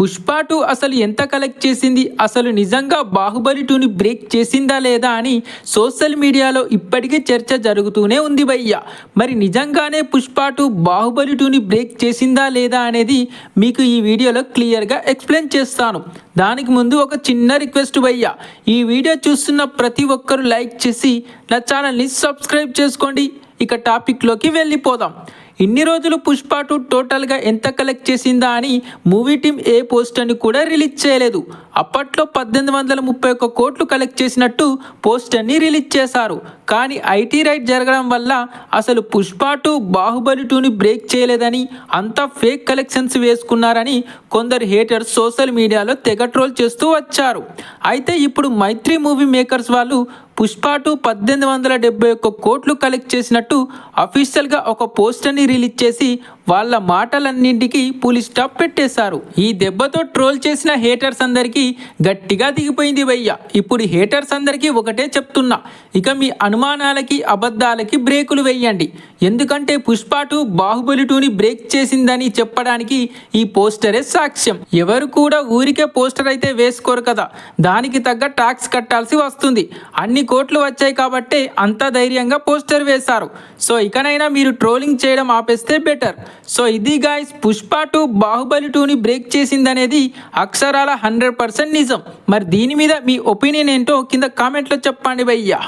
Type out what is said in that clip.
పుష్ప 2 అసలు ఎంత కలెక్ట్ చేసింది, అసలు నిజంగా బాహుబలి 2ని బ్రేక్ చేసిందా లేదా అని సోషల్ మీడియాలో ఇప్పటికీ చర్చ జరుగుతూనే ఉంది భయ్య. మరి నిజంగానే పుష్ప 2 బాహుబలి 2ని బ్రేక్ చేసిందా లేదా అనేది మీకు ఈ వీడియోలో క్లియర్గా ఎక్స్ప్లెయిన్ చేస్తాను. దానికి ముందు ఒక చిన్న రిక్వెస్ట్ భయ్య, ఈ వీడియో చూస్తున్న ప్రతి ఒక్కరూ లైక్ చేసి నా ఛానల్ని సబ్స్క్రైబ్ చేసుకోండి. ఇక టాపిక్లోకి వెళ్ళిపోదాం. ఇన్ని రోజులు పుష్ప 2 టోటల్గా ఎంత కలెక్ట్ చేసిందా అని మూవీ టీమ్ ఏ పోస్టర్ని కూడా రిలీజ్ చేయలేదు. అప్పట్లో 1831 కోట్లు కలెక్ట్ చేసినట్టు పోస్టర్ని రిలీజ్ చేశారు. కానీ ఐటీ రైట్ జరగడం వల్ల అసలు పుష్ప 2 బాహుబలి 2ని బ్రేక్ చేయలేదని, అంతా ఫేక్ కలెక్షన్స్ వేసుకున్నారని కొందరు హేటర్స్ సోషల్ మీడియాలో తెగ ట్రోల్ చేస్తూ వచ్చారు. అయితే ఇప్పుడు మైత్రి మూవీ మేకర్స్ వాళ్ళు పుష్ప 2 1871 కోట్లు కలెక్ట్ చేసినట్టు అఫీషియల్గా ఒక పోస్టర్ని రిలీజ్ చేసి వాళ్ళ మాటలన్నింటికి పులి స్టాప్ పెట్టేశారు. ఈ దెబ్బతో ట్రోల్ చేసిన హేటర్స్ అందరికీ గట్టిగా దిగిపోయింది భయ్య. ఇప్పుడు హేటర్స్ అందరికీ ఒకటే చెప్తున్నా, ఇక మీ అనుమానాలకి అబద్ధాలకి బ్రేకులు వేయండి. ఎందుకంటే పుష్ప 2 బాహుబలి 2ని బ్రేక్ చేసిందని చెప్పడానికి ఈ పోస్టరే సాక్ష్యం. ఎవరు కూడా ఊరికే పోస్టర్ అయితే వేసుకోరు కదా, దానికి తగ్గ ట్యాక్స్ కట్టాల్సి వస్తుంది. అన్ని కోట్లు వచ్చాయి కాబట్టే అంత ధైర్యంగా పోస్టర్ వేశారు. సో ఇకనైనా మీరు ట్రోలింగ్ చేయడం ఆపేస్తే బెటర్. సో ఇది గాయ్స్, పుష్ప 2 బాహుబలి 2ని బ్రేక్ చేసిందనేది అక్షరాల 100% నిజం. మరి దీని మీద మీ ఒపీనియన్ ఏంటో కింద కామెంట్లో చెప్పండి భయ్యా.